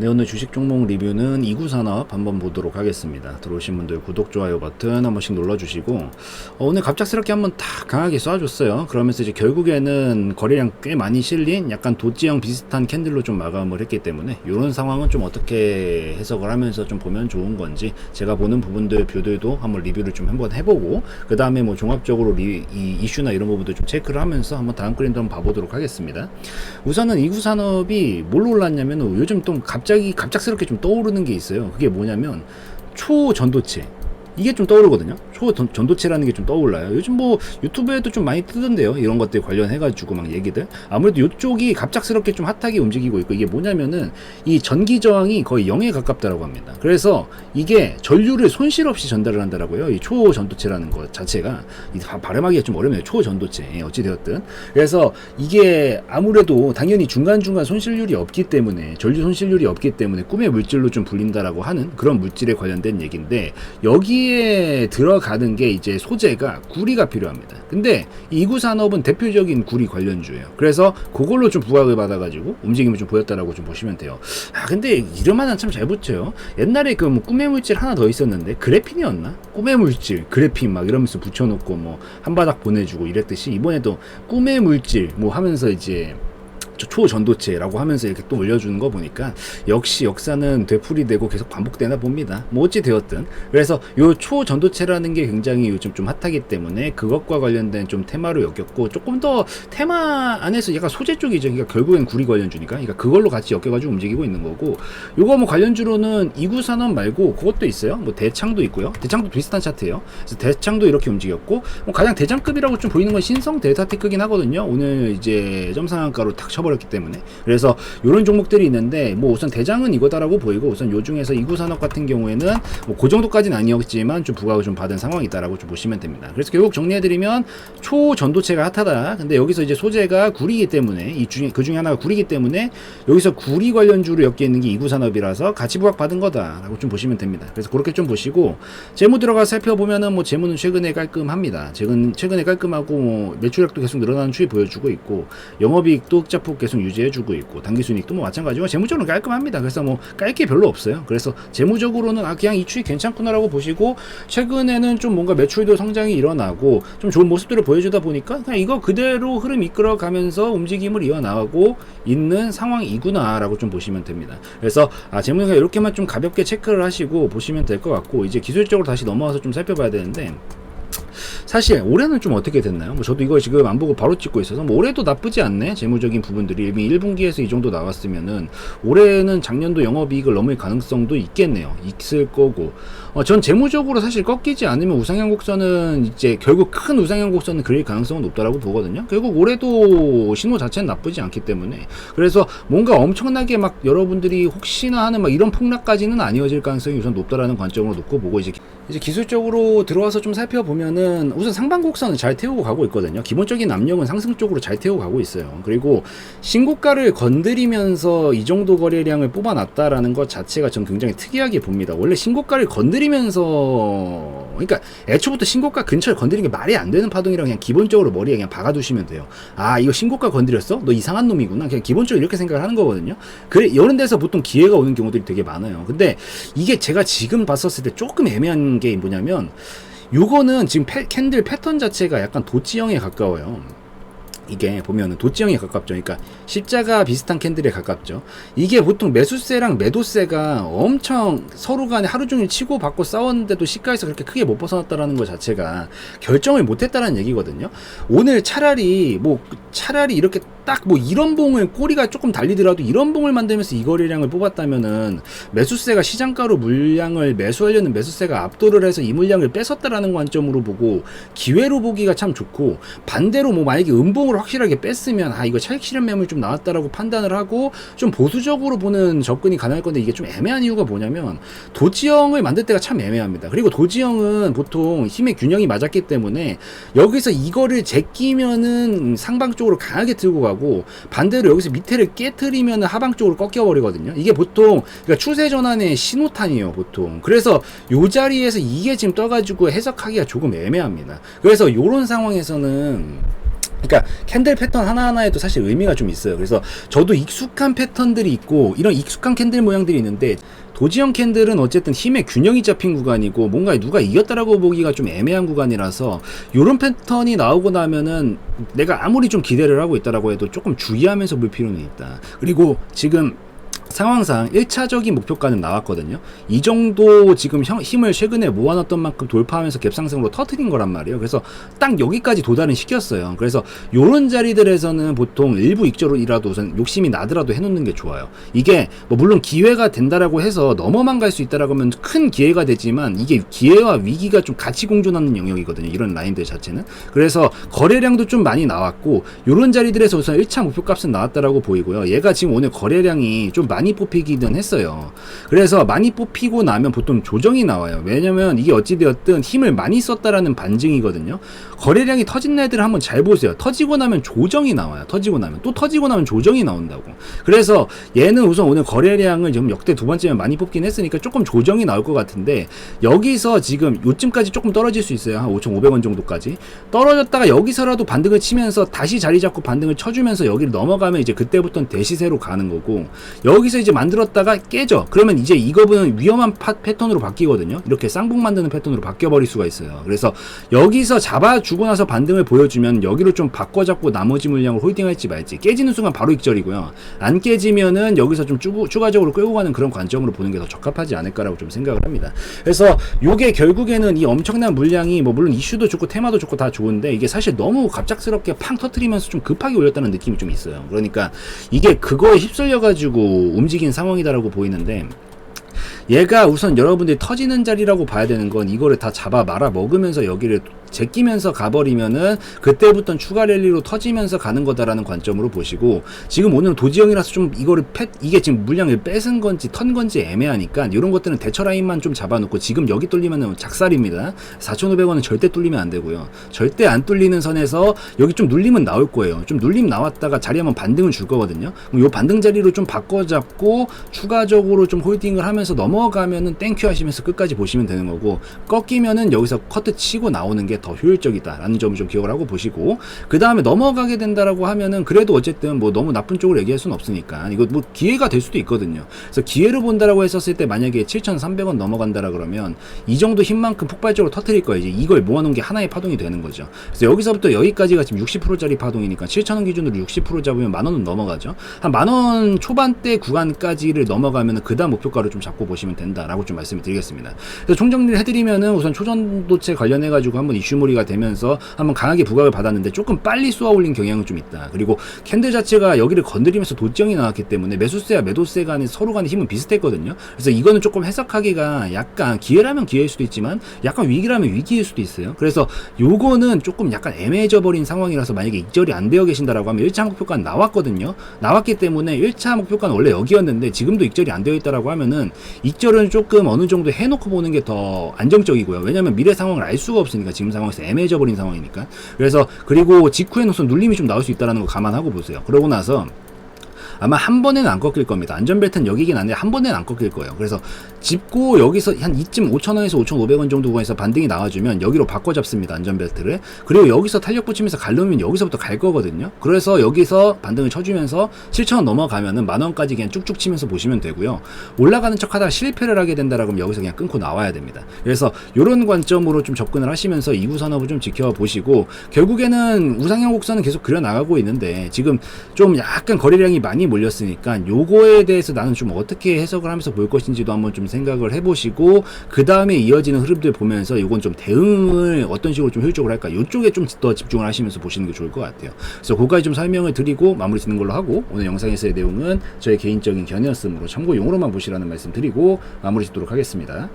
네, 오늘 주식 종목 리뷰는 이구산업 한번 보도록 하겠습니다. 들어오신 분들 구독, 좋아요 버튼 한 번씩 눌러주시고 오늘 갑작스럽게 한번 탁 강하게 쏴줬어요. 그러면서 이제 결국에는 거래량 꽤 많이 실린 약간 도지형 비슷한 캔들로 좀 마감을 했기 때문에 이런 상황은 좀 어떻게 해석을 하면서 좀 보면 좋은 건지 제가 보는 부분들 뷰들도 한번 리뷰를 좀 한번 해보고 그 다음에 뭐 종합적으로 이 이슈나 이런 부분도 좀 체크를 하면서 한번 다음 그림도 한번 봐보도록 하겠습니다. 우선은 이구산업이 뭘로 올랐냐면 요즘 또 갑작스럽게 좀 떠오르는 게 있어요. 그게 뭐냐면 초전도체, 이게 좀 떠오르거든요. 초전도체라는 게 좀 떠올라요. 요즘 뭐 유튜브에도 좀 많이 뜨던데요. 이런 것들 관련해가지고 막 얘기들. 아무래도 이쪽이 갑작스럽게 좀 핫하게 움직이고 있고, 이게 뭐냐면은 이 전기 저항이 거의 0에 가깝다라고 합니다. 그래서 이게 전류를 손실 없이 전달을 한다라고요. 이 초전도체라는 것 자체가 발음하기가 좀 어렵네요. 초전도체. 어찌되었든. 그래서 이게 아무래도 당연히 중간중간 손실률이 없기 때문에, 전류 손실률이 없기 때문에 꿈의 물질로 좀 불린다라고 하는 그런 물질에 관련된 얘기인데, 여기에 들어가는 게 이제 소재가 구리가 필요합니다. 근데 이구산업은 대표적인 구리 관련주예요. 그래서 그걸로 좀 부각을 받아가지고 움직임을 좀 보였다라고 좀 보시면 돼요. 근데 이름 하나 참 잘 붙여요. 옛날에 그 뭐 꿈의 물질 하나 더 있었는데 그래핀이었나? 꿈의 물질, 그래핀 막 이러면서 붙여놓고 뭐 한바닥 보내주고 이랬듯이 이번에도 꿈의 물질 뭐 하면서 이제 초전도체라고 하면서 이렇게 또 올려주는 거 보니까 역시 역사는 되풀이되고 계속 반복되나 봅니다. 뭐 어찌 되었든. 그래서 요 초전도체라는 게 굉장히 요즘 좀 핫하기 때문에 그것과 관련된 좀 테마로 엮였고, 조금 더 테마 안에서 약간 소재 쪽이죠. 그러니까 결국엔 구리 관련주니까. 그러니까 그걸로 같이 엮여가지고 움직이고 있는 거고, 요거 뭐 관련주로는 이구산업 말고 그것도 있어요. 뭐 대창도 있고요. 대창도 비슷한 차트예요. 그래서 대창도 이렇게 움직였고, 뭐 가장 대장급이라고 좀 보이는 건 신성 데이터테크긴 하거든요. 오늘 이제 점상한가로 탁 쳐버렸기 때문에. 그래서 이런 종목들이 있는데, 뭐 우선 대장은 이거다라고 보이고, 우선 요 중에서 이구산업 같은 경우에는 뭐 그 정도까지는 아니었지만 좀 부각을 좀 받은 상황이다라고 좀 보시면 됩니다. 그래서 결국 정리해드리면 초전도체가 핫하다. 근데 여기서 이제 소재가 구리이기 때문에 그 중에 하나가 구리이기 때문에 여기서 구리 관련주로 엮여 있는 게 이구산업이라서 같이 부각 받은 거다라고 좀 보시면 됩니다. 그래서 그렇게 좀 보시고, 재무 들어가 살펴보면은 뭐 재무는 최근에 깔끔합니다. 최근에 깔끔하고 뭐 매출액도 계속 늘어나는 추이 보여주고 있고, 영업이익도 흑자폭 계속 유지해주고 있고, 당기순이익도 뭐 마찬가지고 재무적으로 깔끔합니다. 그래서 뭐 깔 게 별로 없어요. 그래서 재무적으로는 그냥 이 추이 괜찮구나라고 보시고, 최근에는 좀 뭔가 매출도 성장이 일어나고 좀 좋은 모습들을 보여주다 보니까 그냥 이거 그대로 흐름 이끌어가면서 움직임을 이어나가고 있는 상황이구나라고 좀 보시면 됩니다. 그래서 재무가 이렇게만 좀 가볍게 체크를 하시고 보시면 될 것 같고, 이제 기술적으로 다시 넘어와서 좀 살펴봐야 되는데, 사실 올해는 좀 어떻게 됐나요? 뭐 저도 이거 지금 안 보고 바로 찍고 있어서 뭐 올해도 나쁘지 않네. 재무적인 부분들이 이미 1분기에서 이 정도 나왔으면은 올해는 작년도 영업이익을 넘을 가능성도 있겠네요. 있을 거고. 전 재무적으로 사실 꺾이지 않으면 우상향 곡선은 이제 결국 큰 우상향 곡선은 그릴 가능성은 높다라고 보거든요. 결국 올해도 신호 자체는 나쁘지 않기 때문에, 그래서 뭔가 엄청나게 막 여러분들이 혹시나 하는 막 이런 폭락까지는 아니어질 가능성이 우선 높다라는 관점으로 놓고 보고, 이제 기술적으로 들어와서 좀 살펴보면은 우선 상방 곡선은 잘 태우고 가고 있거든요. 기본적인 압력은 상승 쪽으로 잘 태우고 가고 있어요. 그리고 신고가를 건드리면서 이 정도 거래량을 뽑아놨다라는 것 자체가 전 굉장히 특이하게 봅니다. 원래 신고가를 건드리면서, 그러니까 애초부터 신고가 근처를 건드리는 게 말이 안 되는 파동이라 그냥 기본적으로 머리에 그냥 박아두시면 돼요. 이거 신고가 건드렸어? 너 이상한 놈이구나. 그냥 기본적으로 이렇게 생각을 하는 거거든요. 그래, 이런 데서 보통 기회가 오는 경우들이 되게 많아요. 근데 이게 제가 지금 봤었을 때 조금 애매한 게 뭐냐면, 요거는 지금 캔들 패턴 자체가 약간 도치형에 가까워요. 이게 보면은 도치형에 가깝죠. 그러니까 십자가 비슷한 캔들에 가깝죠. 이게 보통 매수세랑 매도세가 엄청 서로 간에 하루 종일 치고 받고 싸웠는데도 시가에서 그렇게 크게 못 벗어났다라는 것 자체가 결정을 못 했다라는 얘기거든요. 오늘 차라리 이렇게 딱 뭐 이런 봉을, 꼬리가 조금 달리더라도 이런 봉을 만들면서 이 거래량을 뽑았다면은 매수세가 시장가로 물량을 매수하려는 매수세가 압도를 해서 이 물량을 뺏었다라는 관점으로 보고 기회로 보기가 참 좋고, 반대로 뭐 만약에 음봉을 확실하게 뺐으면 이거 차익 실현 매물 좀 나왔다라고 판단을 하고 좀 보수적으로 보는 접근이 가능할 건데, 이게 좀 애매한 이유가 뭐냐면 도지형을 만들 때가 참 애매합니다. 그리고 도지형은 보통 힘의 균형이 맞았기 때문에 여기서 이거를 제끼면은 상방 쪽으로 강하게 들고 가고, 반대로 여기서 밑에를 깨트리면 하방 쪽으로 꺾여 버리거든요. 이게 보통 그러니까 추세 전환의 신호탄이에요, 보통. 그래서 요 자리에서 이게 지금 떠가지고 해석하기가 조금 애매합니다. 그래서 요런 상황에서는 그러니까 캔들 패턴 하나하나에도 사실 의미가 좀 있어요. 그래서 저도 익숙한 패턴들이 있고 이런 익숙한 캔들 모양들이 있는데, 도지형 캔들은 어쨌든 힘의 균형이 잡힌 구간이고 뭔가 누가 이겼다라고 보기가 좀 애매한 구간이라서, 요런 패턴이 나오고 나면은 내가 아무리 좀 기대를 하고 있다라고 해도 조금 주의하면서 볼 필요는 있다. 그리고 지금 상황상 1차적인 목표가는 나왔거든요. 이 정도 지금 힘을 최근에 모아놨던 만큼 돌파하면서 갭상승으로 터트린 거란 말이에요. 그래서 딱 여기까지 도달은 시켰어요. 그래서 요런 자리들에서는 보통 일부 익절이라도 우선 욕심이 나더라도 해놓는 게 좋아요. 이게 뭐 물론 기회가 된다라고 해서 넘어만 갈 수 있다라고 하면 큰 기회가 되지만, 이게 기회와 위기가 좀 같이 공존하는 영역이거든요. 이런 라인들 자체는. 그래서 거래량도 좀 많이 나왔고, 요런 자리들에서 우선 1차 목표값은 나왔다라고 보이고요. 얘가 지금 오늘 거래량이 좀 많이 뽑히기는 했어요. 그래서 많이 뽑히고 나면 보통 조정이 나와요. 왜냐면 이게 어찌되었든 힘을 많이 썼다라는 반증이거든요. 거래량이 터진 날들을 한번 잘 보세요. 터지고 나면 조정이 나와요. 터지고 나면 또 터지고 나면 조정이 나온다고. 그래서 얘는 우선 오늘 거래량을 지금 역대 두 번째면 많이 뽑긴 했으니까 조금 조정이 나올 것 같은데, 여기서 지금 요쯤까지 조금 떨어질 수 있어요. 한 5,500원 정도까지 떨어졌다가 여기서라도 반등을 치면서 다시 자리 잡고 반등을 쳐주면서 여기를 넘어가면 이제 그때부터는 대시세로 가는 거고, 여기서 이제 만들었다가 깨져. 그러면 이제 이거는 위험한 패턴으로 바뀌거든요. 이렇게 쌍봉 만드는 패턴으로 바뀌어버릴 수가 있어요. 그래서 여기서 잡아주고 나서 반등을 보여주면 여기로 좀 바꿔잡고 나머지 물량을 홀딩할지 말지. 깨지는 순간 바로 익절이고요. 안 깨지면은 여기서 좀 추가적으로 끌고 가는 그런 관점으로 보는 게 더 적합하지 않을까라고 좀 생각을 합니다. 그래서 요게 결국에는 이 엄청난 물량이 뭐 물론 이슈도 좋고 테마도 좋고 다 좋은데, 이게 사실 너무 갑작스럽게 팡 터트리면서 좀 급하게 올렸다는 느낌이 좀 있어요. 그러니까 이게 그거에 휩쓸려가지고 움직인 상황이다라고 보이는데, 얘가 우선 여러분들이 터지는 자리라고 봐야 되는 건, 이거를 다 잡아 말아 먹으면서 여기를 제끼면서 가버리면은 그때부터는 추가 랠리로 터지면서 가는 거다라는 관점으로 보시고, 지금 오늘 도지형이라서 좀 이거를 이게 지금 물량을 뺏은 건지 턴 건지 애매하니까 이런 것들은 대처 라인만 좀 잡아놓고, 지금 여기 뚫리면은 작살입니다. 4,500원은 절대 뚫리면 안 되고요. 절대 안 뚫리는 선에서 여기 좀 눌림은 나올 거예요. 좀 눌림 나왔다가 자리 한번 반등을 줄 거거든요. 그럼 요 반등 자리로 좀 바꿔잡고 추가적으로 좀 홀딩을 하면서 넘어가면은 땡큐 하시면서 끝까지 보시면 되는 거고, 꺾이면은 여기서 커트 치고 나오는 게 더 효율적이다라는 점을 좀 기억을 하고 보시고, 그 다음에 넘어가게 된다라고 하면은 그래도 어쨌든 뭐 너무 나쁜 쪽으로 얘기할 수는 없으니까 이거 뭐 기회가 될 수도 있거든요. 그래서 기회로 본다라고 했었을 때 만약에 7,300원 넘어간다라 그러면 이 정도 힘만큼 폭발적으로 터뜨릴 거예요. 이제 이걸 모아놓은 게 하나의 파동이 되는 거죠. 그래서 여기서부터 여기까지가 지금 60%짜리 파동이니까 7,000원 기준으로 60% 잡으면 만원은 넘어가죠. 한 만원 초반대 구간까지를 넘어가면은 그 다음 목표가를 좀 잡고 보시면 된다라고 좀 말씀을 드리겠습니다. 그래서 총정리를 해드리면은 우선 초전도체 관련해가지고 한번 이슈몰이가 되면서 한번 강하게 부각을 받았는데 조금 빨리 쏘아 올린 경향은 좀 있다. 그리고 캔들 자체가 여기를 건드리면서 도지형이 나왔기 때문에 매수세와 매도세 간의 서로 간의 힘은 비슷했거든요. 그래서 이거는 조금 해석하기가 약간 기회라면 기회일 수도 있지만 약간 위기라면 위기일 수도 있어요. 그래서 요거는 조금 약간 애매해져 버린 상황이라서, 만약에 익절이 안 되어 계신다라고 하면 1차 목표가는 나왔거든요. 나왔기 때문에 1차 목표가는 원래 여기였는데 지금도 익절이 안 되어 있다라고 하면은 익절은 조금 어느 정도 해놓고 보는 게 더 안정적이고요. 왜냐면 미래 상황을 알 수가 없으니까, 지금 상황에서 애매해져 버린 상황이니까. 그래서 그리고 직후에는 우선 눌림이 좀 나올 수 있다는 거 감안하고 보세요. 그러고 나서 아마 한 번에는 안 꺾일 겁니다. 안전벨트는 여기긴 한데 한 번에는 안 꺾일 거예요. 그래서 짚고 여기서 한 이쯤 5,000원에서 5,500원 정도 구간에서 반등이 나와주면 여기로 바꿔 잡습니다. 안전벨트를. 그리고 여기서 탄력 붙이면서 가려면 여기서부터 갈 거거든요. 그래서 여기서 반등을 쳐주면서 7,000원 넘어가면은 만원까지 그냥 쭉쭉 치면서 보시면 되고요. 올라가는 척 하다가 실패를 하게 된다라고 하면 여기서 그냥 끊고 나와야 됩니다. 그래서 이런 관점으로 좀 접근을 하시면서 2구 산업을 좀 지켜보시고, 결국에는 우상향 곡선은 계속 그려나가고 있는데 지금 좀 약간 거래량이 많이 몰렸으니까 요거에 대해서 나는 좀 어떻게 해석을 하면서 볼 것인지도 한번 좀 생각을 해보시고, 그 다음에 이어지는 흐름들 보면서 이건 좀 대응을 어떤 식으로 좀 효율적으로 할까, 요쪽에 좀 더 집중을 하시면서 보시는 게 좋을 것 같아요. 그래서 그거까지 좀 설명을 드리고 마무리 짓는 걸로 하고, 오늘 영상에서의 내용은 저의 개인적인 견해였으므로 참고용으로만 보시라는 말씀 드리고 마무리 짓도록 하겠습니다.